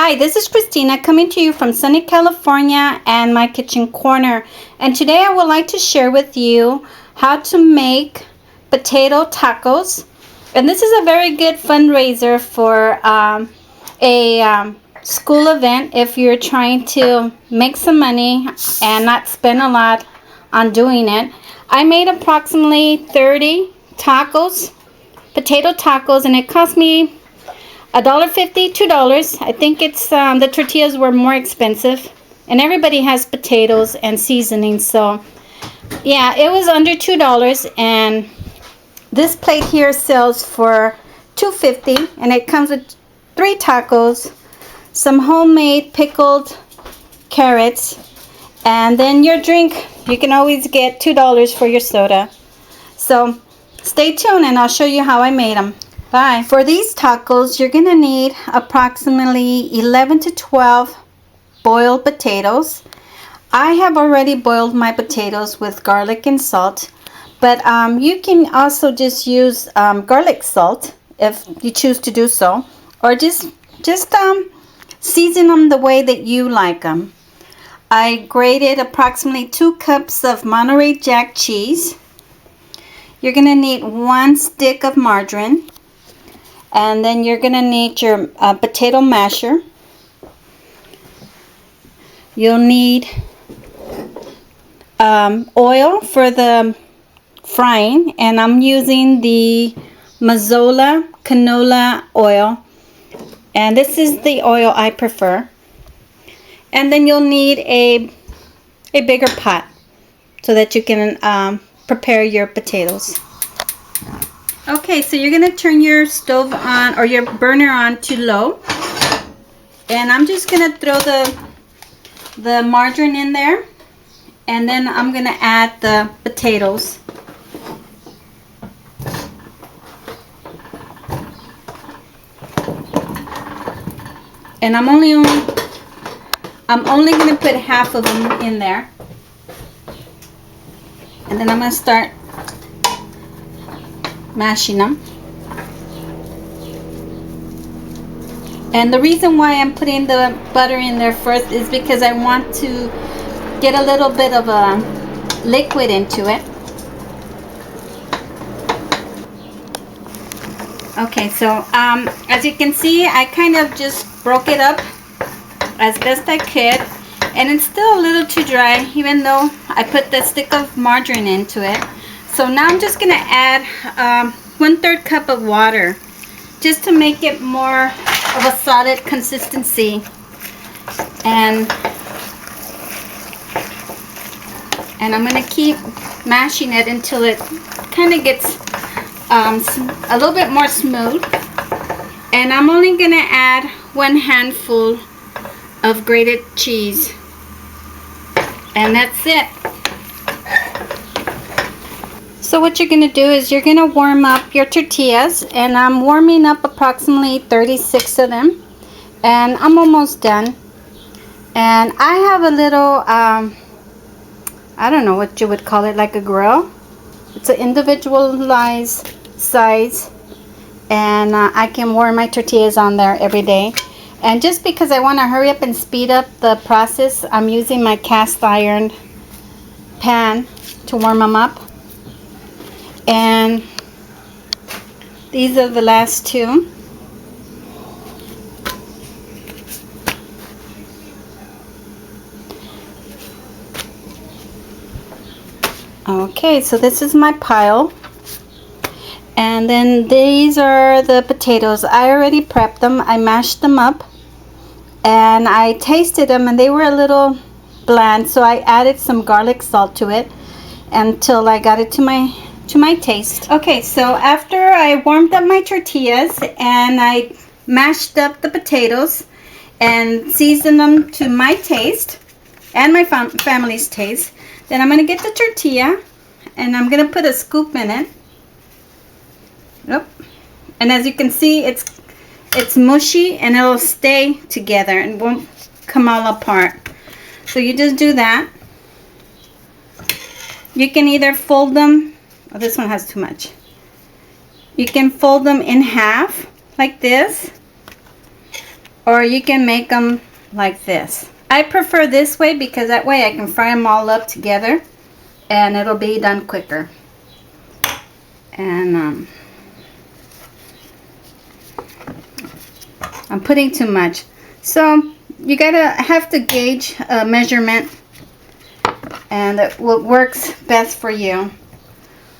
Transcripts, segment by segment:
Hi, this is Christina coming to you from sunny California and my kitchen corner. And today I would like to share with you how to make potato tacos. And this is a very good fundraiser for a school event if you're trying to make some money and not spend a lot on doing it. I made approximately 30 tacos, potato tacos, and it cost me $1.50, $2. I think it's the tortillas were more expensive, and everybody has potatoes and seasoning, so yeah, it was under $2. And this plate here sells for $2.50, and it comes with 3 tacos, some homemade pickled carrots, and then your drink. You can always get $2 for your soda. So stay tuned and I'll show you how I made them. Bye. For these tacos, you're gonna need approximately 11 to 12 boiled potatoes. I have already boiled my potatoes with garlic and salt, but you can also just use garlic salt if you choose to do so, or just season them the way that you like them. I grated approximately 2 cups of Monterey Jack cheese. You're gonna need 1 stick of margarine. And then you're going to need your potato masher. You'll need oil for the frying, and I'm using the Mazola canola oil, and this is the oil I prefer. And then you'll need a bigger pot so that you can prepare your potatoes. Okay, so you're going to turn your stove on, or your burner on, to low. And I'm just going to throw the margarine in there. And then I'm going to add the potatoes. And I'm only going to put half of them in there. And then I'm going to start mashing them. And the reason why I'm putting the butter in there first is because I want to get a little bit of a liquid into it. Okay, so as you can see, I kind of just broke it up as best I could, and it's still a little too dry even though I put the stick of margarine into it. So now I'm just going to add 1/3 cup of water just to make it more of a solid consistency. And I'm going to keep mashing it until it kind of gets a little bit more smooth. And I'm only going to add 1 handful of grated cheese. And that's it. So what you're going to do is you're going to warm up your tortillas, and I'm warming up approximately 36 of them, and I'm almost done. And I have a little I don't know what you would call it, like a grill. It's an individualized size, and I can warm my tortillas on there every day. And just because I want to hurry up and speed up the process, I'm using my cast iron pan to warm them up. And these are the last 2. Okay, so this is my pile. And then these are the potatoes. I already prepped them. I mashed them up. And I tasted them, and they were a little bland. So I added some garlic salt to it until I got it to my taste. Okay, so after I warmed up my tortillas and I mashed up the potatoes and seasoned them to my taste and my family's taste, then I'm going to get the tortilla and I'm going to put a scoop in it. Yep. And as you can see, it's mushy, and it'll stay together and won't come all apart. So you just do that. You can either fold them. Oh, this one has too much. You can fold them in half like this, or you can make them like this. I prefer this way because that way I can fry them all up together and it'll be done quicker. And I'm putting too much, so you have to gauge a measurement and what works best for you.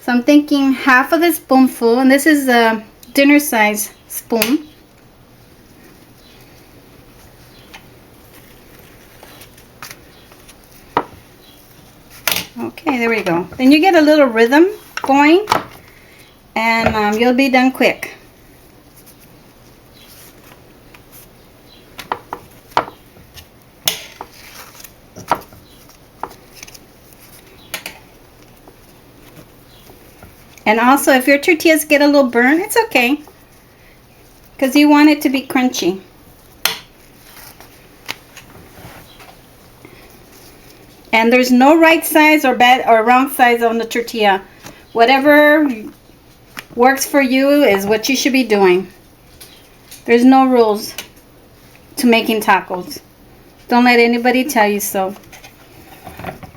So I'm thinking half of the spoonful, and this is a dinner size spoon. Okay, there we go. Then you get a little rhythm going, and you'll be done quick. And also, if your tortillas get a little burn, it's okay, because you want it to be crunchy. And there's no right size or bad or wrong size on the tortilla. Whatever works for you is what you should be doing. There's no rules to making tacos. Don't let anybody tell you so.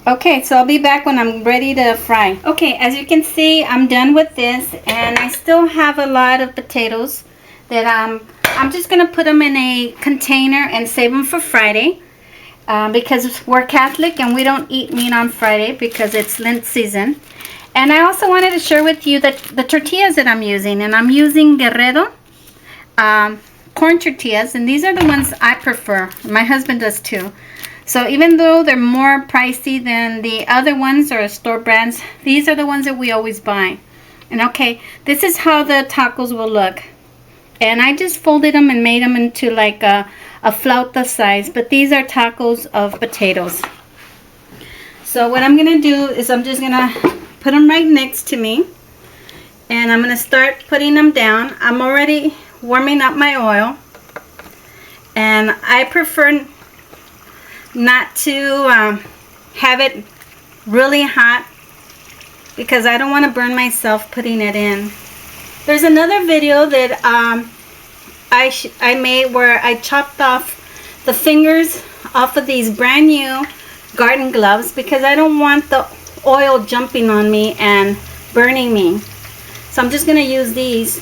Okay, so I'll be back when I'm ready to fry. Okay, as you can see, I'm done with this, and I still have a lot of potatoes that I'm just gonna put them in a container and save them for Friday, because we're Catholic and we don't eat meat on Friday because it's Lent season. And I also wanted to share with you that the tortillas that I'm using, and I'm using Guerrero corn tortillas, and these are the ones I prefer. My husband does too. So even though they're more pricey than the other ones or store brands, these are the ones that we always buy. And okay, this is how the tacos will look. And I just folded them and made them into like a flauta size, but these are tacos of potatoes. So what I'm gonna do is I'm just gonna put them right next to me, and I'm gonna start putting them down. I'm already warming up my oil, and I prefer not to have it really hot because I don't want to burn myself putting it in. There's another video that I made where I chopped off the fingers off of these brand new garden gloves because I don't want the oil jumping on me and burning me. So I'm just going to use these,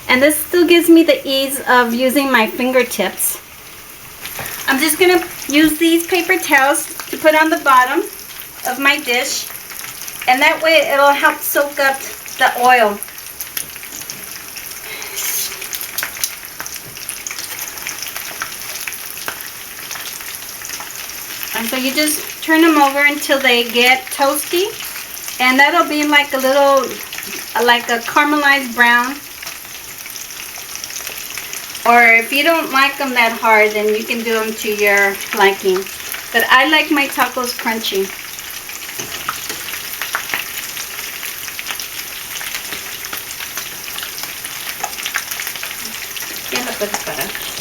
and this still gives me the ease of using my fingertips. I'm just going to use these paper towels to put on the bottom of my dish, and that way it'll help soak up the oil. And so you just turn them over until they get toasty, and that'll be like a little, like a caramelized brown. Or if you don't like them that hard, then you can do them to your liking. But I like my tacos crunchy.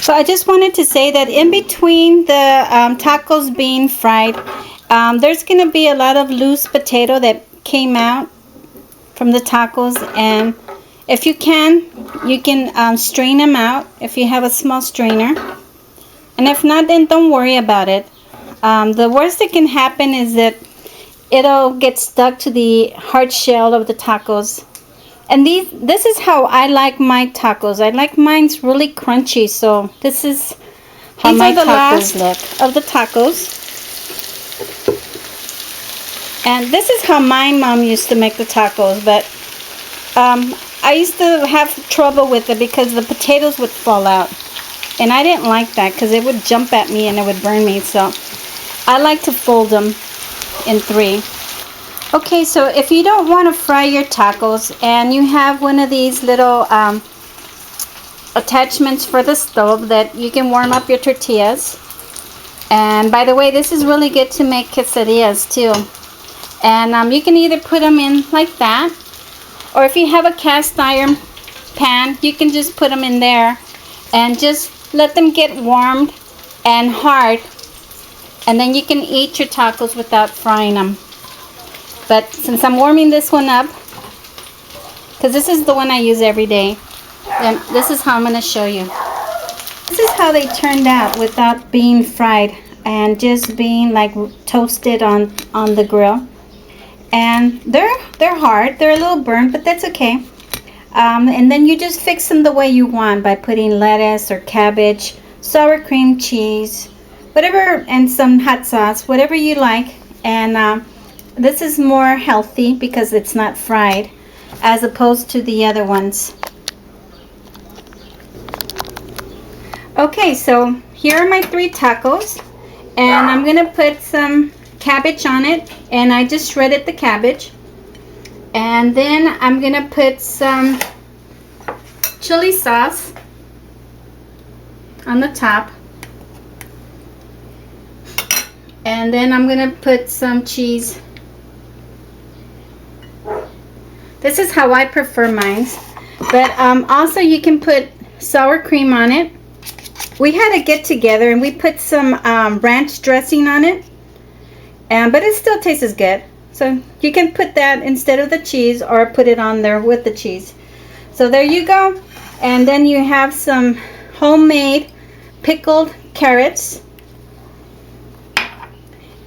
So I just wanted to say that in between the tacos being fried, there's going to be a lot of loose potato that came out from the tacos, and if you can strain them out if you have a small strainer, and if not, then don't worry about it. The worst that can happen is that it'll get stuck to the hard shell of the tacos. And this is how I like my tacos. I like mine's really crunchy, so this is how my tacos look of the tacos. And this is how my mom used to make the tacos, but I used to have trouble with it because the potatoes would fall out, and I didn't like that because it would jump at me and it would burn me. So I like to fold them in three. Okay, so if you don't want to fry your tacos and you have one of these little attachments for the stove that you can warm up your tortillas. And by the way, this is really good to make quesadillas too. And you can either put them in like that, or if you have a cast iron pan, you can just put them in there and just let them get warmed and hard, and then you can eat your tacos without frying them. But since I'm warming this one up, because this is the one I use every day, then this is how I'm going to show you. This is how they turned out without being fried and just being like toasted on the grill. And they're hard. They're a little burnt, but that's okay. And then you just fix them the way you want by putting lettuce or cabbage, sour cream, cheese, whatever, and some hot sauce, whatever you like. And this is more healthy because it's not fried as opposed to the other ones. Okay, so here are my 3 tacos, and I'm gonna put some cabbage on it, and I just shredded the cabbage. And then I'm gonna put some chili sauce on the top, and then I'm gonna put some cheese. This is how I prefer mine, but also you can put sour cream on it. We had a get together and we put some ranch dressing on it, but it still tastes good. So you can put that instead of the cheese or put it on there with the cheese. So there you go. And then you have some homemade pickled carrots.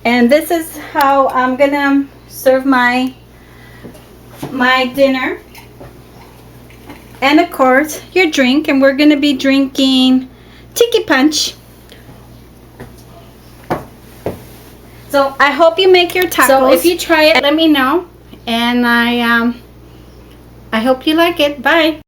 And this is how I'm gonna serve my dinner. And of course your drink, and we're gonna be drinking Tiki Punch. So I hope you make your tacos. So if you try it, let me know, and I hope you like it. Bye.